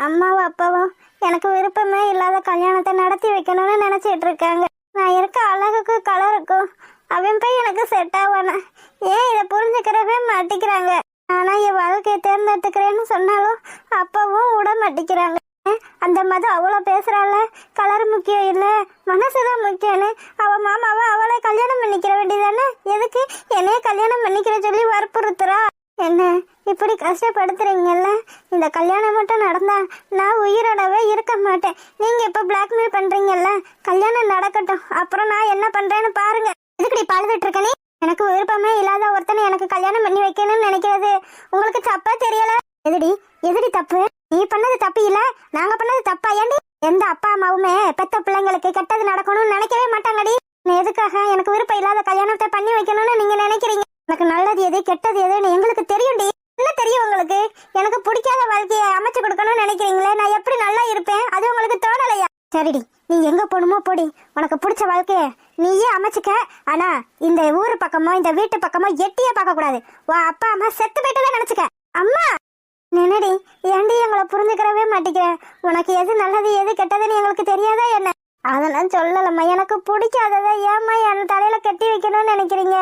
அம்மாவும் அப்பாவும் எனக்கு விருப்பமே இல்லாத கல்யாணத்தை நடத்தி வைக்கணும்னு நினைச்சிட்டு இருக்காங்க. நான் இருக்க அழகுக்கும் கலருக்கும் அவன் போய் எனக்கு செட் ஆவானா? ஏன் இதை புரிஞ்சுக்கிறவே மாட்டிக்கிறாங்க. ஆனா என் வாழ்க்கையை தேர்ந்தெடுத்துக்கிறேன்னு சொன்னாலும் அப்பாவும் விட மாட்டிக்கிறாங்க. அந்த மதம் அவ்வளோ பேசுறாள், கலர் முக்கியம் இல்லை மனசுதான் முக்கியம்னு. அவள் மாமாவை அவளை கல்யாணம் பண்ணிக்கிற வேண்டியதானே, எதுக்கு என்னைய கல்யாணம் பண்ணிக்கிற சொல்லி வற்புறுத்துறா? என்ன இப்படி கஷ்டப்படுத்துறீங்கல்ல? இந்த கல்யாணம் மட்டும் நடந்தா நான் உயிரோடவே இருக்க மாட்டேன். நீங்க இப்ப பிளாக்மெயில் பண்றீங்கல்ல, கல்யாணம் நடக்கட்டும், அப்புறம் நான் என்ன பண்றேன்னு பாருங்க. எதுக்கடி பழுதுட்டு இருக்க நீ? எனக்கு விருப்பமே இல்லாத ஒருத்தனை எனக்கு கல்யாணம் பண்ணி வைக்கணும்னு நினைக்கிறது உங்களுக்கு தப்பா தெரியல? எதிரி தப்பு? நீ பண்ணது தப்பு இல்ல, நாங்க பண்ணது தப்பா? ஏண்டி எந்த அப்பா அம்மாவுமே பெத்த பிள்ளைங்களுக்கு கெட்டது நடக்கணும்னு நினைக்கவே மாட்டாங்கடி. எதுக்காக எனக்கு விருப்பம் இல்லாத கல்யாணத்தை பண்ணி வைக்கணும்னு நீங்க நினைக்கிறீங்க? எனக்கு நல்லது எது கெட்டது எதுன்னு எங்களுக்கு தெரியும்டி. என்ன தெரியும் உங்களுக்கு? எனக்கு பிடிக்காத வாழ்க்கையை அமைச்சு கொடுக்கணும்னு நினைக்கிறீங்களே, நான் எப்படி நல்லா இருப்பேன் அது உங்களுக்கு தோணலையா? சரிடி, நீ எங்க போகணுமோ போடி, உனக்கு பிடிச்ச வாழ்க்கைய நீயே அமைச்சுக்க. ஆனா இந்த ஊரு பக்கமோ இந்த வீட்டு பக்கமோ எட்டியே பார்க்க கூடாது. உன் அப்பா அம்மா செத்து போயிட்டுதான் நினைச்சுக்க. அம்மா நினைடி, ஏண்டி எங்களை புரிஞ்சுக்கிறவே மாட்டேங்கிற? உனக்கு எது நல்லது எது கெட்டதுன்னு எங்களுக்கு தெரியாதா என்ன? அதெல்லாம் சொல்லலம்மா, எனக்கு பிடிக்காததை ஏம்மா என் தலையில கட்டி வைக்கணும்னு நினைக்கிறீங்க?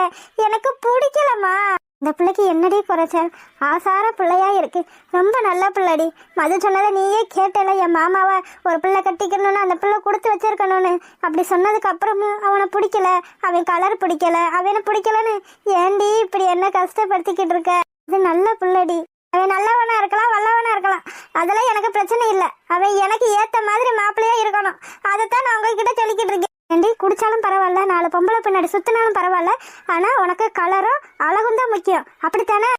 எனக்கு பிடிக்கலம்மா. இந்த பிள்ளைக்கு என்னடி குறைச்சல்? ஆசார பிள்ளையா இருக்கு, ரொம்ப நல்ல பிள்ளைடி. மது சொன்னதை நீயே கேட்டல, என் மாமாவை ஒரு பிள்ளை கட்டிக்கணும்னு அந்த பிள்ளை கொடுத்து வச்சிருக்கணும்னு. அப்படி சொன்னதுக்கு அப்புறமும் அவனை பிடிக்கல, அவன் கலர் பிடிக்கல, அவனை பிடிக்கலன்னு ஏண்டி இப்படி என்ன கஷ்டப்படுத்திக்கிட்டு இருக்க? இது நல்ல பிள்ளைடி, அவன் நல்லவனா இருக்கலாம் வல்லவனா இருக்கலாம், அதெல்லாம் எனக்கு பிரச்சனை இல்லை. அவன் எனக்கு ஏத்த மாதிரி மாப்பிள்ளையா இருக்கணும். அதைத்தான் நான் உங்ககிட்ட சொல்லிக்கிட்டு இருக்கேன். ஏண்டி குடிச்சாலும் பரவாயில்ல, 4 பொம்பளை பின்னாடி சுத்தினாலும் பரவாயில்ல, ஆனா உனக்கு கலரும் அழகும் தான் முக்கியம், அப்படித்தானே?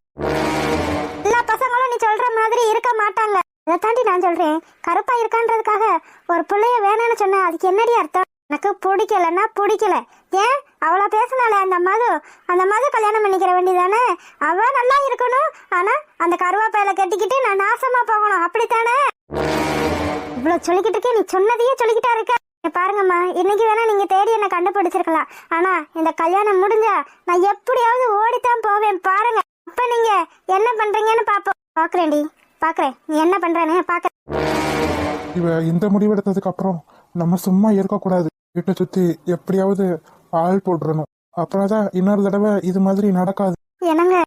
எல்லா பசங்களும் நீ சொல்ற மாதிரி இருக்க மாட்டாங்க. அதை தாண்டி நான் சொல்றேன், கருப்பா இருக்கான்றதுக்காக ஒரு பிள்ளைய வேணும்னு சொன்ன அதுக்கு என்னடி அர்த்தம்? எனக்கு பிடிக்கலன்னா பிடிக்கல. ஏன் அவளை பேசினால அந்த மது கல்யாணம் பண்ணிக்கிற வேண்டியதானே? அவ நல்லா இருக்கணும், ஆனா அந்த கருவாப்பையில கட்டிக்கிட்டு நான் நாசமா போகணும், அப்படித்தானே? இவ்வளவு சொல்லிக்கிட்டு இருக்கே, நீ சொன்னதையே சொல்லிக்கிட்டா இருக்க. பாருங்கம்மா, இன்னைக்கு வேணா நீங்க தேடி என்ன கண்டுபிடிச்சிருக்கலாம், ஆனா இந்த கல்யாணம் முடிஞ்சா நான் எப்படியாவது ஓடித்தான் போவேன். பாருங்க, அப்ப நீங்க என்ன பண்றீங்கன்னு பாப்போம். பாக்குறேன் நீ என்ன பண்றேன்னு பாக்க. இவ இந்த முடிவெடுத்ததுக்கு அப்புறம் நம்ம சும்மா இருக்கக்கூடாது. வீட்டை சுத்தி எப்படியாவது ஆள் போட்டுறணும், அப்புறம்தான் இன்னொரு தடவை இது மாதிரி நடக்காது. என்னங்க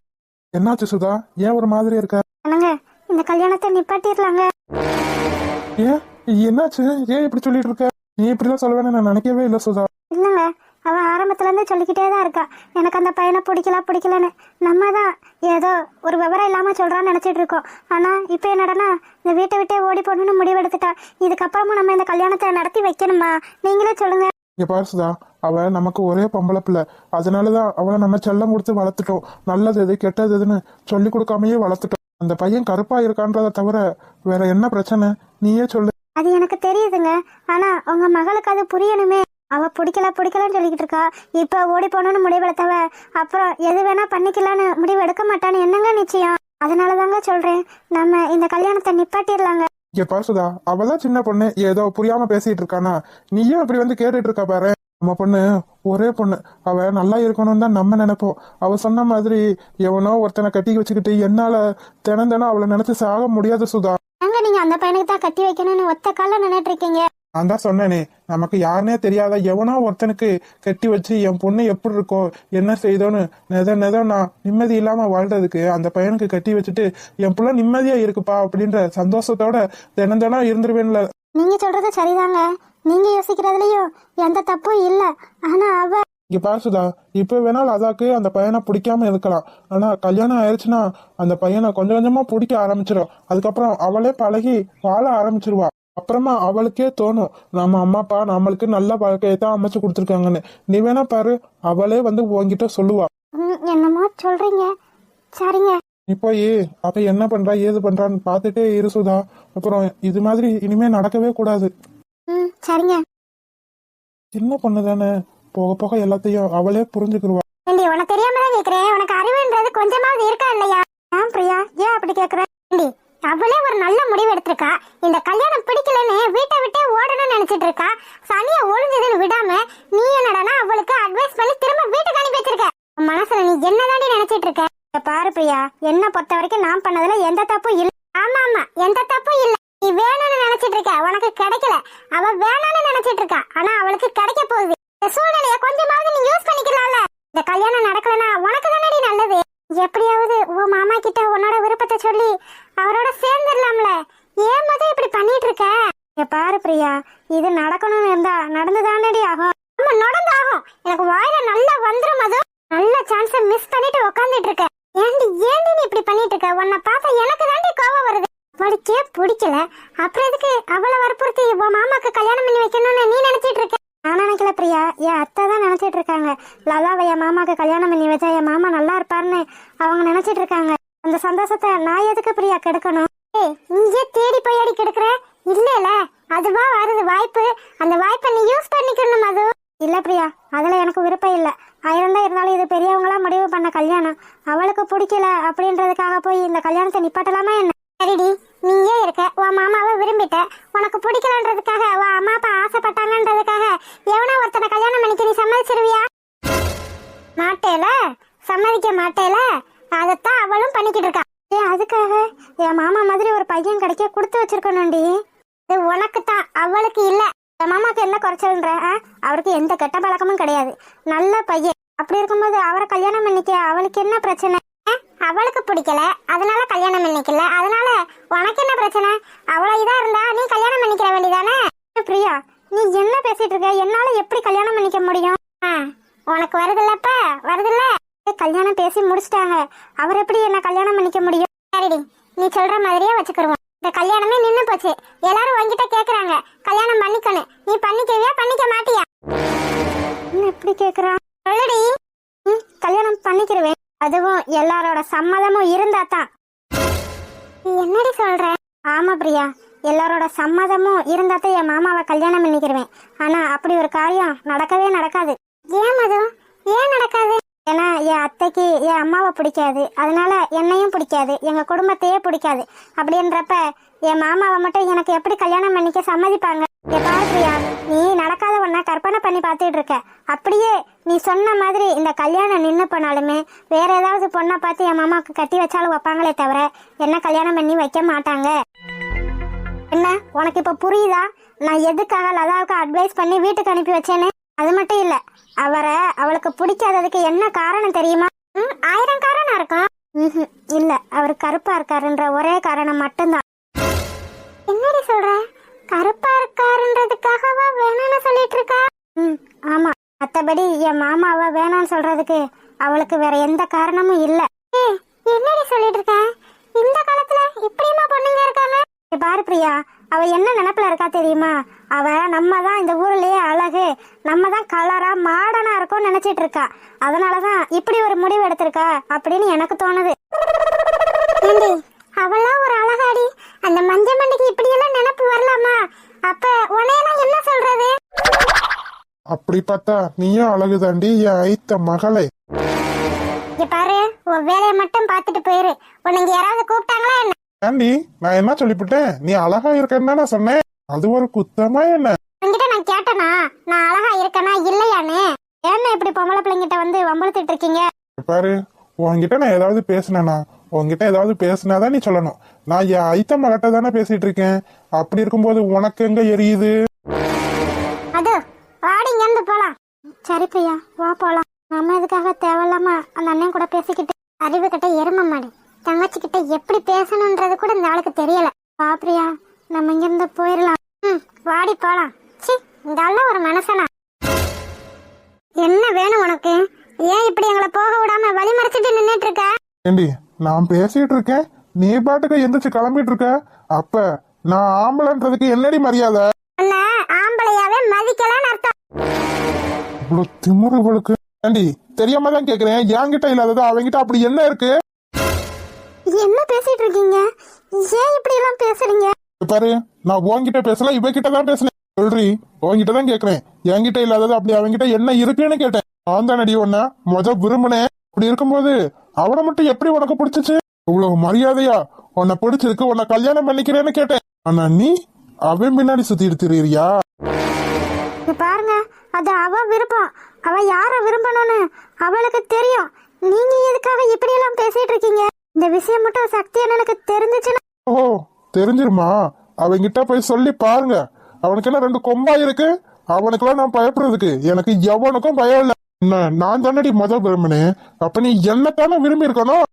என்னாச்சு சுதா, ஏன் ஒரு மாதிரி இருக்க? என்னங்க இந்த கல்யாணத்தை நிப்பாட்டிடலாங்க. ஏன் என்னாச்சு? ஏன் இப்படி சொல்லிட்டு இருக்க? நீ இப்படிதான் சொல்லுவேன்னு நான் நினைக்கவே இல்லை சுதா. இல்லங்க, அவ ஆரம்பத்துல இருந்து சொல்லிக்கிட்டே தான் இருக்கா, எனக்கு அந்த பையனை பிடிக்கலன்னு. நம்ம தான் ஏதோ ஒரு விவரம் இல்லாம சொல்றான்னு நினைச்சிட்டு இருக்கோம். ஆனா இப்ப என்னடனா இந்த வீட்டை விட்டே ஓடி போடணும்னு முடிவெடுத்துட்டா. இதுக்கப்புறமும் நம்ம இந்த கல்யாணத்தை நடத்தி வைக்கணுமா? நீங்களே சொல்லுங்க. இங்க பாரு சுதா, அவ நமக்கு ஒரே பொம்பளை பிள்ளை, அதனாலதான் அவளை நம்ம செல்லம் கொடுத்து வளர்த்துட்டோம். நல்லது எது கெட்டது எதுன்னு சொல்லி கொடுக்காமயே வளர்த்துட்டோம். அந்த பையன் கருப்பா இருக்கான்றத தவிர வேற என்ன பிரச்சனை நீயே சொல்லு. அது எனக்கு தெரியுதுங்க, ஆனா உங்க மகளுக்கு அது புரியணுமே. அவ பிடிக்கலன்னு சொல்லிக்கிட்டு இருக்கா. இப்ப ஓடி போகணும்னு முடிவெடுத்தவ அப்புறம் எது வேணா பண்ணிக்கலான்னு முடிவு எடுக்க மாட்டான்னு என்னங்க நிச்சயம்? அதனாலதாங்க சொல்றேன், நம்ம இந்த கல்யாணத்தை நிப்பாட்டிடலாங்க. இங்க பாசுதா, அவதான் சின்ன பொண்ணு, ஏதோ புரியாம பேசிட்டு இருக்கானா, நீயும் அப்படி வந்து கேட்டுட்டு இருக்கா பாரு. நம்ம பொண்ணு ஒரே பொண்ணு, அவ நல்லா இருக்கணும்னு தான் நம்ம நினைப்போம். அவ சொன்ன மாதிரி எவனோ ஒருத்தனை கட்டி வச்சுக்கிட்டு என்னால தினம் அவளை நினைச்சு சாக முடியாது சுதா. அங்க நீங்க அந்த பையனுக்கு தான் கட்டி வைக்கணும்னு ஒத்த கால நினைட்டு இருக்கீங்க. நான் தான் சொன்னேனே, நமக்கு யாருனே தெரியாத எவனோ ஒருத்தனுக்கு கட்டி வச்சு என் பொண்ணு எப்படி இருக்கோ என்ன செய்தோன்னு நான் நிம்மதி இல்லாம வாழ்றதுக்கு அந்த பையனுக்கு கட்டி வச்சுட்டு என் புள்ள நிம்மதியா இருக்குப்பா அப்படின்ற சந்தோஷத்தோட தினம் இருந்துருவேன்ல. நீங்க சொல்றது சரிதாங்க, நீங்க யோசிக்கிறதுலயும் எந்த தப்பும் இல்ல. ஆனா அவ இங்க பாசுதா, இப்ப வேணாலும் அதாக்கு அந்த பையனை பிடிக்காம இருக்கலாம், ஆனா கல்யாணம் ஆயிடுச்சுன்னா அந்த பையனை கொஞ்சம் கொஞ்சமா பிடிக்க ஆரம்பிச்சிடும். அதுக்கப்புறம் அவளே பழகி வாழ ஆரம்பிச்சிருவா. அப்புறமா அவளுக்கே தோணும், நம்ம அம்மா அப்பா நம்மளுக்கு நல்ல வாழ்க்கையை தான் அமைச்சு கொடுத்துருக்காங்கன்னு. நீ வேணா பாரு, அவளே வந்து உன்கிட்ட சொல்லுவா. என்னமோ சொல்றீங்க, சரிங்க. நீ போய் அப்ப என்ன பண்றா ஏது பண்றான்னு பாத்துட்டே இரு சுதா. அப்புறம் இது மாதிரி இனிமே நடக்கவே கூடாது. சரிங்க. சின்ன பொண்ணு தானே, போக போக எல்லாத்தையும் அவளே புரிஞ்சுக்கிடுவா. உனக்கு தெரியாம தான் கேக்குறேன், உனக்கு அறிவுன்றது கொஞ்சமாவது இருக்கா இல்லையா? ஏன் பிரியா, ஏன் அப்படி கேக்குற? அவளே ஒரு நல்ல முடிவு எடுத்திருக்கா. இந்த கல்யாணம் பிடிக்கலன்னு வீட்டை விட்டே நினைச்சிட்டு இருக்கா. சனிய ஒளிஞ்சதுன்னு விடாம நீ என்னடானா அவளுக்கு அட்வைஸ் பண்ணி திரும்ப வீட்டுக்கு அனுப்பி வச்சிருக்க. மனசுல நீ என்னதாண்டி நினைச்சிட்டு இருக்க? பாரு பிரியா, என்ன பொறுத்த வரைக்கும் நான் பண்ணதுல எந்த தப்பும் இல்ல. ஆமா ஆமா, எந்த தப்பும் இல்ல. நீ வேணும்னு நினைச்சிட்டு இருக்க, உனக்கு கிடைக்கல. அவ வேணும்னு நினைச்சிட்டு இருக்கா, ஆனா அவளுக்கு கிடைக்க போகுது. இந்த சூழ்நிலைய கொஞ்சமாவது நீ யூஸ் பண்ணிக்கலாம்ல. இந்த கல்யாணம் நடக்கலனா உனக்கு தானடி நல்லது. எப்படியாவது உன் மாமா கிட்ட உன்னோட விருப்பத்தை சொல்லி அவரோட சேர்ந்துடலாம்ல. ஏன் மொதல் இப்படி பண்ணிட்டு இருக்க? பாரு பிரியா, இது நடக்கணும்னு இருந்தா நடந்துதானடி ஆகும். ஆமா, நடந்தாகும். எனக்கு வாயில நல்லா வந்துரும். அது நல்ல சான்ஸ மிஸ் பண்ணிட்டு உட்காந்துட்டு இருக்க. ஏண்டி நீ இப்படி பண்ணிட்டு இருக்க? உன்னை பார்த்தா எனக்கு தாண்டி கோவம் வருது. அவளுக்கே பிடிக்கல, அப்புறம் எதுக்கு அவளை வற்புறுத்தி உன் மாமாக்கு கல்யாணம் பண்ணி வைக்கணும்னு நீ நினைச்சிட்டு இருக்க? நான் நினைக்கல பிரியா, என் அத்தை தான் நினைச்சிட்டு இருக்காங்க. லதாவை என் மாமாக்கு கல்யாணம் பண்ணி வச்சா என் மாமா நல்லா இருப்பாருன்னு அவங்க நினைச்சிட்டு இருக்காங்க. அந்த சந்தோஷத்தை நான் எதுக்கு பிரியா கெடுக்கணும்? நீயே தேடி போய் அடி கெடுக்கிற. இல்ல அதுவா வருது வாய்ப்பு, அந்த வாய்ப்பை நீ யூஸ் பண்ணிக்கணும். அது இல்ல பிரியா, அதுல எனக்கு விருப்பம் இல்ல. 1000 தான் இருந்தாலும் இது பெரியவங்களா முடிவு பண்ண கல்யாணம். அவளுக்கு பிடிக்கல அப்படின்றதுக்காக போய் இந்த கல்யாணத்தை நிப்பாட்டலாமா என்ன? சரிடி, நீயே இருக்க, உன் மாமாவை விரும்பிட்ட. உனக்கு பிடிக்கலன்றதுக்காக உன் அம்மா அப்பா ஆசைப்பட்டாங்கன்றதுக்காக எவனா ஒருத்தனை கல்யாணம் பண்ணிக்க நீ சம்மதிச்சிருவியா? மாட்டேல, சம்மதிக்க மாட்டேல. அதைத்தான் அவளும் பண்ணிக்கிட்டு இருக்கா. அதுக்காக என் மாமா மாதிரி ஒரு பையன் கிடைக்க கொடுத்து வச்சிருக்கணும்டி. இது உனக்கு தான், அவளுக்கு இல்ல. என் மாமாக்கு என்ன குறைச்சல்ன்ற? அவருக்கு எந்த கெட்ட பழக்கமும் கிடையாது, நல்ல பையன். அப்படி இருக்கும்போது அவரை கல்யாணம் பண்ணிக்க அவளுக்கு என்ன பிரச்சனை? அவளுக்கு பிடிக்கல, அதனால கல்யாணம் பண்ணிக்கல. அதனால உனக்கு என்ன பிரச்சனை? அவளை இதா இருந்தா நீ கல்யாணம் பண்ணிக்கிற வேண்டியதானே? பிரியா, நீ என்ன பேசிட்டு இருக்க? என்னால எப்படி கல்யாணம் பண்ணிக்க முடியும்? உனக்கு வருதுல்லப்ப, வருதுல்ல. கல்யாணம் பேசி முடிச்சிட்டாங்க, அவர் எப்படி என்ன கல்யாணம் பண்ணிக்க முடியும்? சரிடி, நீ சொல்ற மாதிரியே வச்சுக்கிருவோம். இந்த கல்யாணமே நின்னு போச்சு. எல்லாரும் உன்கிட்ட கேக்குறாங்க கல்யாணம் பண்ணிக்கணும். நீ பண்ணிக்கவியா பண்ணிக்க மாட்டியா? எப்படி கேக்குறான்? சொல்லுடி. கல்யாணம் பண்ணிக்கிருவேன், அதுவும் எல்லாரோட சம்மதமும் இருந்தா தான். என்னடி சொல்ற? ஆமா பிரியா, எல்லாரோட சம்மதமும் இருந்தா தான் என் மாமாவை கல்யாணம் பண்ணிக்கிருவேன். ஆனா அப்படி ஒரு காரியம் நடக்கவே நடக்காது. ஏன் மது, ஏன் நடக்காது? ஏன்னா என் அத்தைக்கு என் அம்மாவை பிடிக்காது, அதனால என்னையும் பிடிக்காது, எங்க குடும்பத்தையே பிடிக்காது. அப்படின்றப்ப என் மாமாவை மட்டும் எனக்கு எப்படி கல்யாணம் பண்ணிக்க சம்மதிப்பாங்க? பாரு பிரியா, நீ நடக்காத ஒன்னா கற்பனை பண்ணி பார்த்துட்டு இருக்க. அப்படியே நீ சொன்ன மாதிரி இந்த கல்யாணம் நின்று போனாலுமே வேற ஏதாவது பொண்ணை பார்த்து என் மாமாவுக்கு கட்டி வச்சாலும் வைப்பாங்களே தவிர என்ன கல்யாணம் பண்ணி வைக்க மாட்டாங்க. என்ன உனக்கு இப்ப புரியுதா நான் எதுக்காக லதாவுக்கு அட்வைஸ் பண்ணி வீட்டுக்கு அனுப்பி வச்சேன்னு? அது மட்டும் இல்ல, அவரை அவளுக்கு பிடிக்காததுக்கு என்ன காரணம் தெரியுமா? 1000 காரணம் இருக்கும். இல்ல, அவர் கருப்பா இருக்காருன்ற ஒரே காரணம் மட்டும்தான். என்னடி சொல்ற? கருப்பா இருக்காருன்றதுக்காகவா வேணான்னு சொல்லிட்டு இருக்கா? ஆமா, மத்தபடி என் மாமாவை வேணான்னு சொல்றதுக்கு அவளுக்கு வேற எந்த காரணமும் இல்ல. என்னடி சொல்லிட்டு இருக்க? இந்த காலத்துல இப்படியுமா பொண்ணுங்க இருக்காங்க? பாரு பிரியா, அவ என்ன நினைப்புல இருக்கா தெரியுமா? அவ நம்ம தான் இந்த ஊர்லயே அழகு, நம்ம தான் கலரா மாடர்னா இருக்கும் நினைச்சிட்டு இருக்கா. அதனாலதான் இப்படி ஒரு முடிவு எடுத்திருக்கா அப்படின்னு எனக்கு தோணுது. அவெல்லாம் ஒரு அழகாடி, அந்த மஞ்ச மண்டிக்கு இப்படி எல்லாம் நினைப்பு வரலாமா? அப்ப உன்னையெல்லாம் என்ன சொல்றது? அப்படி பார்த்தா நீயும் அழகுதாண்டி என் ஐத்த மகளே. பாரு, உன் வேலையை மட்டும் பார்த்துட்டு போயிரு. உனக்கு யாராவது கூப்பிட்டாங்களா என்ன? ஆண்டி, நான் என்ன சொல்லிவிட்டேன்? நீ அழகா இருக்கன்னு நான் சொன்னேன், அது ஒரு குத்தமா என்ன? உன்கிட்ட நான் கேட்டனா நான் அழகா இருக்கனா இல்லையானே? ஏன்னா இப்படி பொம்பளை பிள்ளைங்கிட்ட வந்து வம்பளத்திட்டு இருக்கீங்க? பாரு, உன்கிட்ட நான் ஏதாவது பேசினேனா? உன்கிட்ட ஏதாவது பேசினாதான் நீ சொல்லணும். நான் என் ஐத்த மகட்ட தானே பேசிட்டு இருக்கேன். அப்படி இருக்கும்போது உனக்கு எங்க எரியுது? அது வாடி இங்க போலாம். சரி பிரியா, வா போலாம். நம்ம இதுக்காக தேவையில்லாம அந்த அண்ணன் கூட பேசிக்கிட்டு அறிவு கிட்ட எரும மாடு தங்கச்சி கிட்ட எப்படி பேசணும்ன்றது கூட இந்த ஆளுக்கு தெரியல. வா பிரியா, நம்ம இங்க இருந்து போயிடலாம். வாடி போலாம். சி, இந்த ஆள ஒரு மனசனா? என்ன வேணும் உனக்கு? ஏன் இப்படி எங்களை போக விடாம வழி மறைச்சிட்டு நின்னுட்டு இருக்க? ஏண்டி, நான் பேசிட்டு இருக்கேன், நீ பாட்டுக்கு எந்திரிச்சு கிளம்பிட்டு இருக்க. அப்ப நான் ஆம்பளைன்றதுக்கு என்னடி மரியாதை? ஆம்பளையாவே மதிக்கலன்னு அர்த்தம். இவ்வளவு திமுரு இவளுக்கு. ஏண்டி, தெரியாம தான் கேக்குறேன், என்கிட்ட இல்லாதது அவங்கிட்ட அப்படி என்ன இருக்கு? என்ன பேசிட்டு இருக்கீங்க? ஏன் இப்படி எல்லாம் பேசுறீங்க? பாரு, நான் உன்கிட்ட பேசல, இவகிட்ட தான் பேசுனேன். சொல்றி, உன்கிட்ட தான் கேக்குறேன், என்கிட்ட இல்லாதது அப்படி அவங்கிட்ட என்ன இருக்குன்னு கேட்டேன். நான் தானடி உன்ன விரும்பினேன். அப்படி இருக்கும்போது அவனை மட்டும் எப்படி உனக்கு பிடிச்சிச்சு? இவ்வளவு மரியாதையா உன்னை பிடிச்சிருக்கு, உன்னை கல்யாணம் பண்ணிக்கிறேன்னு கேட்டேன். ஆனா நீ அவன் பின்னாடி சுத்திட்டு திரியா? இங்க பாருங்க, அது அவ விருப்பம். அவ யார விரும்பணும்னு அவளுக்கு தெரியும். நீங்க எதுக்காக இப்படி எல்லாம் பேசிட்டு இருக்கீங்க? இந்த விஷயம் மட்டும் சக்தி அண்ணனுக்கு தெரிஞ்சுச்சுன்னா ஓ, தெரிஞ்சிருமா? அவங்கிட்ட போய் சொல்லி பாருங்க. அவனுக்கு என்ன ரெண்டு கொம்பா இருக்கு? அவனுக்கெல்லாம் நான் பயப்படுறதுக்கு எனக்கு எவனுக்கும் பயம் இல்ல. நான் தானடி விரும்பினேன். அப்ப நீ என்னத்தானே விரும்பி இருக்கணும்.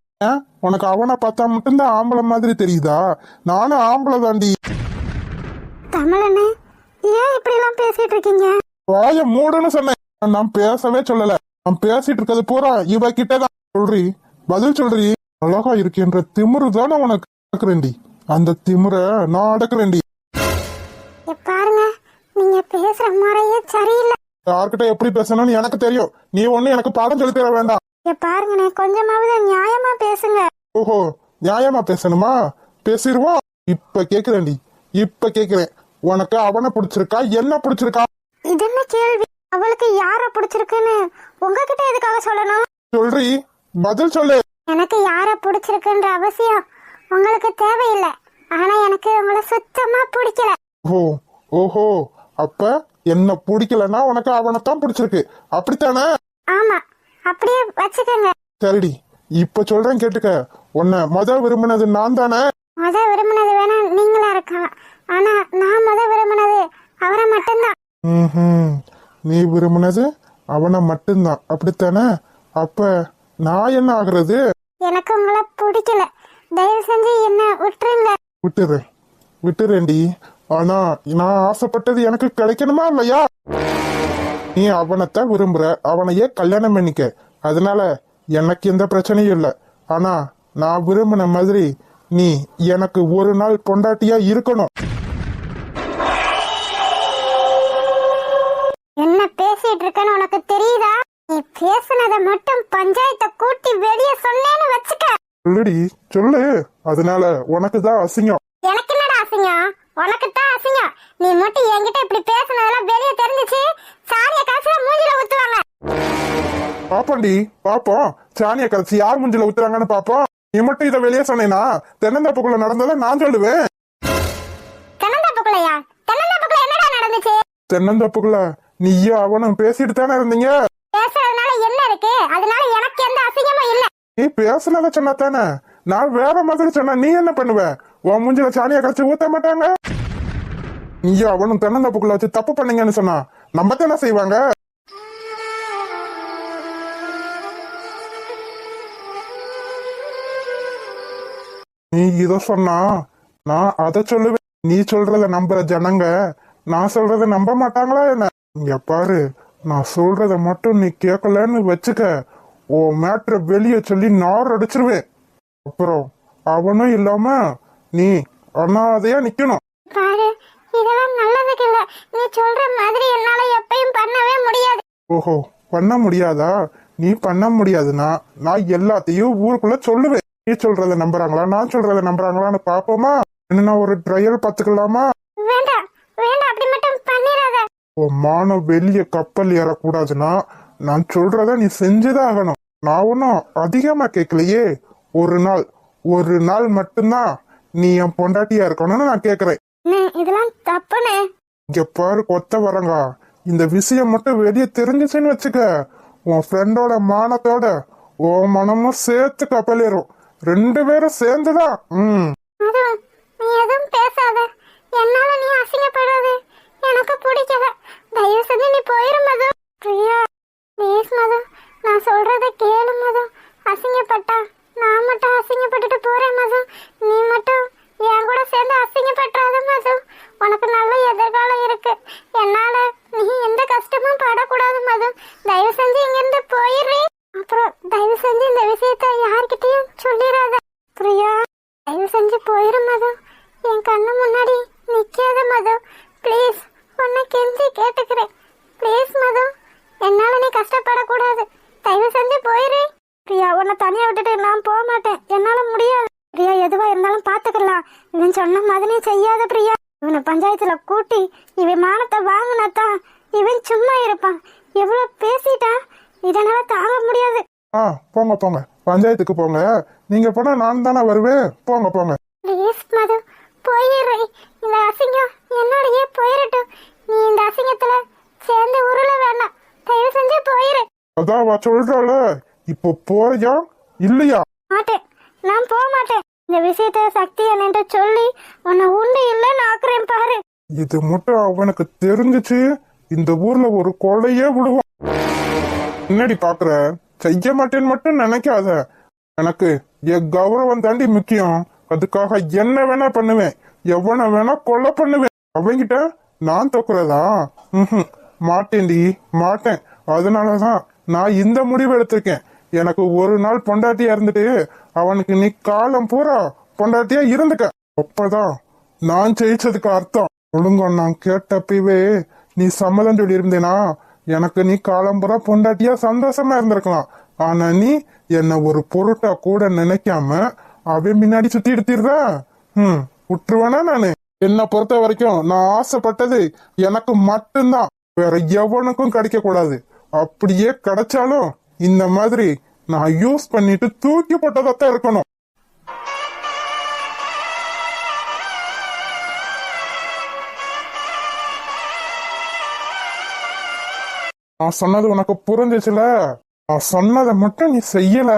உனக்கு அவனை பார்த்தா மட்டும்தான் ஆம்பளை மாதிரி தெரியுதா? நானும் ஆம்பளை தாண்டி. தமிழனே, ஏன் இப்படி எல்லாம் பேசிட்டு இருக்கீங்க? வாய மூடுன்னு சொன்னேன். நான் பேசவே சொல்லல. நான் பேசிட்டு இருக்கிறது பூரா இவ கிட்டதான். சொல்றி, பதில் சொல்றி. அழகா இருக்கின்ற திமிரு தானே உனக்கு அடக்குறேன்டி. அந்த திமிர நான் அடக்குறேன்டி. பாருங்க, நீங்க பேசுற முறையே சரியில்லை. யார்கிட்ட எப்படி பேசணும்னு எனக்கு தெரியும். நீ ஒண்ணு எனக்கு பாடம் சொல்லி தர வேண்டாம். பாருங்கண்ணே, கொஞ்சமாவது நியாயமா பேசுங்க. ஓஹோ, நியாயமா பேசணுமா? பேசிடுவோம். இப்ப கேக்குறேன்டி, இப்ப கேக்குறேன். உனக்கு அவனை பிடிச்சிருக்கா, என்ன பிடிச்சிருக்கா? இது என்ன கேள்வி? அவளுக்கு யார பிடிச்சிருக்குன்னு உங்ககிட்ட எதுக்காக சொல்லணும்? சொல்றி, பதில் சொல்லு. எனக்கு யார பிடிச்சிருக்குன்ற அவசியம் உங்களுக்கு தேவையில்லை. ஆனா எனக்கு உங்களை சுத்தமா பிடிக்கல. ஓ, ஓஹோ, அப்ப என்ன பிடிக்கலன்னா உனக்கு அவனைத்தான் பிடிச்சிருக்கு, அப்படித்தானே? ஆமா, அப்படியே வச்சுக்கோங்க. சரிடி, இப்ப சொல்றேன் கேட்டுக்க. உன்னை விரும்பினது நான் தானே. விரும்பினது வேணா நீங்களா இருக்கலாம். ஆனா நான் விரும்பினது அவரை மட்டும்தான். நீ விரும்பினது அவனை மட்டும்தான், அப்படித்தானே? அப்ப நான் என்ன ஆகுறது? எனக்கு உங்களை பிடிக்கல. தயவு செஞ்சு என்ன விட்டுருங்க. விட்டுறேன்டி. ஆனா நான் ஆசைப்பட்டது எனக்கு கிடைக்கணுமா இல்லையா? நீ அவனைத்தான் விரும்புற, அவனையே கல்யாணம் பண்ணிக்க. அதனால எனக்கு எந்த பிரச்சனையும் இல்லை. ஆனா நான் விரும்பின மாதிரி நீ எனக்கு ஒரு நாள் பொண்டாட்டியா இருக்கணும். என்ன பேசிட்டு இருக்கன்னு உனக்கு தெரியுதா? நீ பேசுனதை மட்டும் பஞ்சாயத்தை கூட்டி வெளியே சொன்னேன்னு வச்சுக்க. சொல்லுடி, சொல்லு. அதனால உனக்கு தான் அசிங்கம். எனக்கு என்னடா அசிங்கம்? உனக்கு தான் அசிங்கம். நீ மட்டும் என்கிட்ட இப்படி பேசுனதெல்லாம் வெளியே தெரிஞ்சிச்சு, சாணிய காசுல மூஞ்சில ஊத்துவாங்க. பாப்போண்டி, பாப்போம். சாணிய கரைச்சி யார் மூஞ்சில ஊத்துறாங்கன்னு பாப்போம். நீ மட்டும் இதை வெளியே சொன்னேன்னா தென்னந்தாப்புக்குள்ள நடந்ததை நான் சொல்லுவேன். தென்னந்தாப்புக்குள்ளையா? தென்னந்தாப்புக்குள்ள என்னடா நடந்துச்சு? தென்னந்தாப்புக்குள்ள நீயும் அவனும் பேசிட்டு தானே இருந்தீங்க. பேசுறதுனால என்ன இருக்கு? அதனால எனக்கு எந்த அசிங்கமும் இல்ல. நீ பேசுனத சொன்னா தானே. நான் வேற மாதிரி சொன்னா நீ என்ன பண்ணுவ? உன் மூஞ்சில சாணிய கரைச்சி ஊத்த மாட்டாங்க. நீயும் அவனும் தென்னந்தாப்புக்குள்ள வச்சு தப்பு பண்ணீங்கன்னு சொன்னா நம்ம தானே செய்வாங்க. நீ இத சொன்னா நான் அதை சொல்லுவேன். நீ சொல்றத நம்புற ஜனங்க நான் சொல்றத நம்ப மாட்டாங்களா என்ன? இங்க பாரு, நான் சொல்றத மட்டும் நீ கேட்கலன்னு வச்சுக்க, ஓ மேட்ர வெளியே சொல்லி நார் அடிச்சிருவேன். அப்புறம் அவனும் இல்லாம நீ அனாதையா நிக்கணும். பாரு, இதெல்லாம் நல்லதுக்கு இல்ல. நீ சொல்ற மாதிரி என்னால எப்பயும் பண்ணவே முடியாது. ஓஹோ, பண்ண முடியாதா? நீ பண்ண முடியாதுன்னா நான் எல்லாத்தையும் ஊருக்குள்ள சொல்லுவேன். நீ சொல்றத நம்புறாங்களா, நான் சொல்றத நம்புறாங்களான்னு பாப்போமா? என்ன ஒரு ட்ரையல் பாத்துக்கலாமா? வேண்டாம் வேண்டாம், அப்படி மட்டும் பண்ணிராத. உன் மானம் வெளிய கப்பல் ஏறக்கூடாதுன்னா நான் சொல்றத நீ செஞ்சுதான் ஆகணும். நான் ஒன்னும் அதிகமா கேட்கலையே. ஒரு நாள் மட்டும்தான் நீ என் பொண்டாட்டியா இருக்கணும்னு நான் கேக்குறேன். இதெல்லாம் தப்புனே. இங்க பாரு கொத்த வரங்கா, இந்த விஷயம் மட்டும் வெளியே தெரிஞ்சுச்சுன்னு வச்சுக்க, உன் ஃப்ரெண்டோட மானத்தோட உன் மனமும் சேர்த்து கப்பல் ஏறும். 2 பேரும் சேர்ந்துதான். நீ எதுவும் பேசாத. என்னால நீ அசிங்கப்படுறது எனக்கு பிடிக்கல. தயவு செஞ்சு நீ போயிரு மது. பிரியா, ப்ளீஸ் மது, நான் சொல்றத கேளு மது. அசிங்கப்பட்டா நான் மட்டும் அசிங்கப்பட்டுட்டு போறேன் மது. நீ மட்டும் என் கூட சேர்ந்து அசிங்கப்பட்டாத மது. உனக்கு நல்ல எதிர்காலம் இருக்கு. என்னால நீ எந்த கஷ்டமும் படக்கூடாது மது. தயவு செஞ்சு இங்கிருந்து போயிடுறே. அப்புறம் தயவு செஞ்சு இந்த விஷயத்த யார்கிட்டயும் சொல்லிடாத. பிரியா, தயவு செஞ்சு போயிரு மது. என் கண்ணு முன்னாடி நிக்காத மது. ப்ளீஸ், உன்னை கெஞ்சி கேட்டுக்கிறேன். ப்ளீஸ் மது, என்னால நீ கஷ்டப்படக்கூடாது. தயவு செஞ்சு போயிரு. பிரியா, உன்னை தனியா விட்டுட்டு நான் போக மாட்டேன். என்னால முடியாது. பிரியா, எதுவா இருந்தாலும் பாத்துக்கலாம். இவன் சொன்ன மாதிரி செய்யாத பிரியா. இவனை பஞ்சாயத்துல கூட்டி இவன் மானத்தை வாங்கினாதான் இவன் சும்மா இருப்பான். எவ்வளவு பேசிட்டா, இதனால தாங்க முடியாது. போங்க போங்க, பஞ்சாயத்துக்கு போங்க. நீங்க போனா நான் தானே வருவேன். போங்க போங்க. ப்ளீஸ் மது, போயிடுறேன். இந்த அசிங்கம் என்னோடயே போயிடட்டும். நீ இந்த அசிங்கத்துல சேர்ந்து உருள வேண்டாம். தயவு செஞ்சு போயிரு. அதான் அவ சொல்றாள, இப்போ போறியா இல்லையா? மாட்டேன், நான் போக மாட்டேன். இந்த விஷயத்த சக்தி என்னன்ட்டு சொல்லி உன்னை உண்டு இல்லைன்னு ஆக்குறேன் பாரு. இது மட்டும் அவனுக்கு தெரிஞ்சுச்சு, இந்த ஊர்ல ஒரு கொலையே விடுவான். முன்னாடி பாக்குற, செய்ய மாட்டேன்னு மட்டும் நினைக்காத. எனக்கு என் கௌரவம் தாண்டி முக்கியம். அதுக்காக என்ன வேணா பண்ணுவேன், எவனை வேணா கொலை பண்ணுவேன். அவங்கிட்ட நான் தோக்குறதா? மாட்டேன்டி, மாட்டேன். அதனாலதான் நான் இந்த முடிவு எடுத்திருக்கேன். எனக்கு ஒரு நாள் பொண்டாட்டியா இருந்துட்டு அவனுக்கு நீ காலம் பூரா பொண்டாட்டியா இருந்துக்க. அப்பதான் நான் ஜெயிச்சதுக்கு அர்த்தம். ஒழுங்கா நான் கேட்டப்பவே நீ சம்மதம் சொல்லி இருந்தேனா, எனக்கு நீ காலம் பூரா பொண்டாட்டியா சந்தோஷமா இருந்திருக்கலாம். ஆனா நீ என்ன ஒரு பொருட்டா கூட நினைக்காம அவன் முன்னாடி சுத்தி எடுத்திடுற. விட்டுருவேனா நானு? என்னை பொறுத்த வரைக்கும் நான் ஆசைப்பட்டது எனக்கு மட்டும்தான், வேற எவனுக்கும் கிடைக்க கூடாது. அப்படியே கிடைச்சாலும் இந்த மாதிரி நான் யூஸ் பண்ணிட்டு தூக்கி போட்டதான் இருக்கணும். நான் சொன்னது உனக்கு புரிஞ்சிச்சுல? நான் சொன்னதை மட்டும் நீ செய்யல,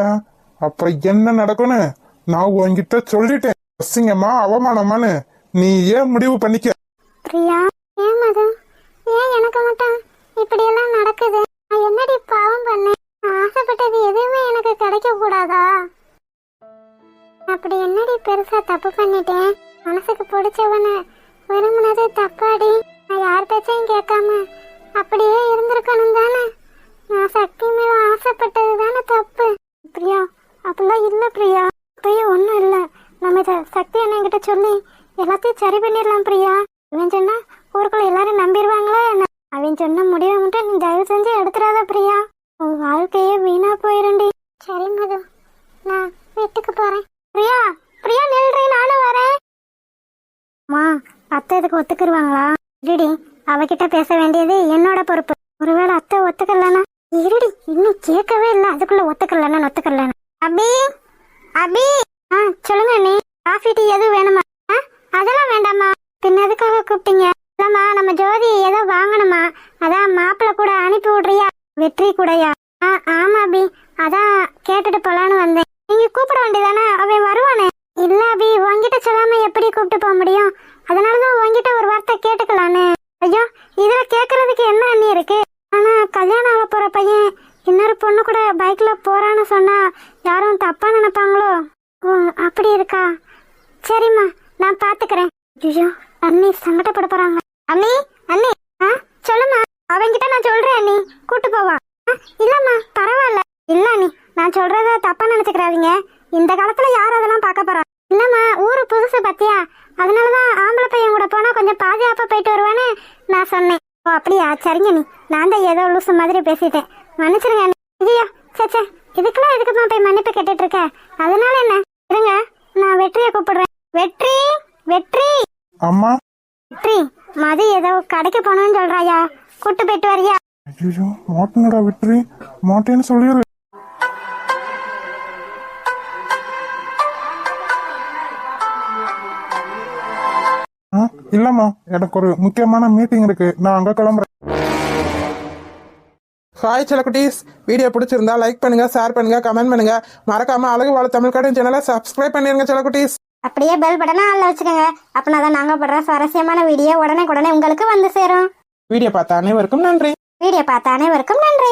அப்புறம் என்ன நடக்கும்னு நான் உன்கிட்ட சொல்லிட்டேன். அசிங்கமா அவமானமானு நீ ஏன் முடிவு பண்ணிக்க. பிரியா, ஏன் மது, ஏன் எனக்கு மட்டும் இப்படி எல்லாம் நடக்குது? நான் என்னடி பாவம் பண்ணேன்? நான் ஆசைப்பட்டது எதுவுமே எனக்கு கிடைக்க கூடாதா? அப்படி என்னடி பெருசா தப்பு பண்ணிட்டேன்? மனசுக்கு பிடிச்சவன விரும்பினது தப்பாடி. நான் யார் பேச்சையும் கேட்காம அப்படியே இருந்திருக்கணும் தானே. நான் சக்தி மேல ஆசைப்பட்டது தானே தப்பு. பிரியா, அப்படிலாம் இல்ல பிரியா. பிரியா, ஒன்றும் இல்லை. நம்ம இதை சக்தி அண்ணன் சொல்லி எல்லாத்தையும் சரி பண்ணிடலாம் பிரியா. அவன் சொன்னா ஊருக்குள்ள எல்லாரும் நம்பிடுவாங்களா என்ன? அவன் சொன்ன முடிவை மட்டும் நீ தயவு செஞ்சு எடுத்துடாத பிரியா. உன் வாழ்க்கையே வீணா போயிருண்டி. சரி மது, நான் வீட்டுக்கு போறேன். பிரியா, பிரியா நில்றி, நானும் வரேன். மா, அத்தை இதுக்கு ஒத்துக்குருவாங்களா? இருடி, அவகிட்ட பேச வேண்டியது என்னோட பொறுப்பு. ஒருவேளை அத்தை ஒத்துக்கலன்னா? இருடி, இன்னும் கேட்கவே இல்லை, அதுக்குள்ள ஒத்துக்கலன்னா. அபி, அபி. சொல்லுங்க அண்ணி. காஃபி டீ எதுவும் வேணுமா? அதெல்லாம் வேண்டாமா. பின்ன எதுக்காக கூப்பிட்டீங்க? இல்லம்மா, நம்ம ஜோதி ஏதோ வாங்கணுமா, அதான் மாப்பிள்ள கூட அனுப்பி விடுறியா? வெற்றி கூடயா? ஆமா அபி, அதான் கேட்டுட்டு போலான்னு வந்தேன். நீங்க கூப்பிட வேண்டியதானே, அவன் வருவானே. இல்ல அபி, உன்கிட்ட சொல்லாம எப்படி கூப்பிட்டு போக முடியும்? அதனாலதான் உன்கிட்ட ஒரு வார்த்தை கேட்டுக்கலான்னு. ஐயோ, இதுல கேக்குறதுக்கு என்ன அண்ணி இருக்கு? ஆனா கல்யாணம் ஆக போற பையன் இன்னொரு பொண்ணு கூட பைக்ல போறான்னு சொன்னா யாரும் தப்பா நினைப்பாங்களோ? ஓ, அப்படி இருக்கா? சரிம்மா, நான் பாத்துக்கிறேன். ஐயோ, அண்ணி சங்கடப்பட போறாங்க. அண்ணி, அண்ணி. சொல்லுமா. அவங்கிட்ட நான் சொல்றேன் அண்ணி, கூட்டு போவா. இல்லம்மா, பரவாயில்ல. இல்ல அண்ணி, நான் சொல்றத தப்பா நினைச்சுக்கிறாதீங்க. இந்த காலத்துல யார் அதெல்லாம் பார்க்க போறா? இல்லம்மா, ஊரு புதுசு பத்தியா, அதனாலதான் ஆம்பளை பையன் கூட போனா கொஞ்சம் பாதுகாப்பா போயிட்டு வருவான்னு நான் சொன்னேன். ஓ அப்படியா? சரிங்க நீ, நான் தான் ஏதோ லூசு மாதிரி பேசிட்டேன், மன்னிச்சிருங்க அண்ணி. ஐயா, சச்சா, இதுக்கெல்லாம் எதுக்குமா போய் மன்னிப்பு கேட்டுட்டு இருக்க? அதனால என்ன? இருங்க, நான் வெற்றியை கூப்பிடுறேன். வெற்றி, வெற்றி. அம்மா. வெற்றி, மதி ஏதோ கடைக்கு போனோம்னு சொல்றாயா, கூட்டு போயிட்டு வரியா? ஐயோ, மாட்டேனடா வெற்றி, மாட்டேன்னு சொல்லிடு. இல்லம்மா, எனக்கு ஒரு முக்கியமான மீட்டிங் இருக்கு, நான் அங்க கிளம்புறேன். ஹாய் செல்லக்குட்டீஸ், வீடியோ பிடிச்சிருந்தா லைக் பண்ணுங்க, ஷேர் பண்ணுங்க, கமெண்ட் பண்ணுங்க. மறக்காம அழகு வாழ தமிழ் கார்டன் சேனலை சப்ஸ்கிரைப் பண்ணிருங்க செல்லக்குட்டீஸ். அப்படியே பெல் பட்டனை ஆன்ல வச்சுக்கோங்க. அப்பனாதான் நாங்க போடுற சுவாரஸ்யமான வீடியோ உடனே உங்களுக்கு வந்து சேரும். வீடியோ பார்த்த அனைவருக்கும் நன்றி. வீடியோ பார்த்த அனைவருக்கும் நன்றி.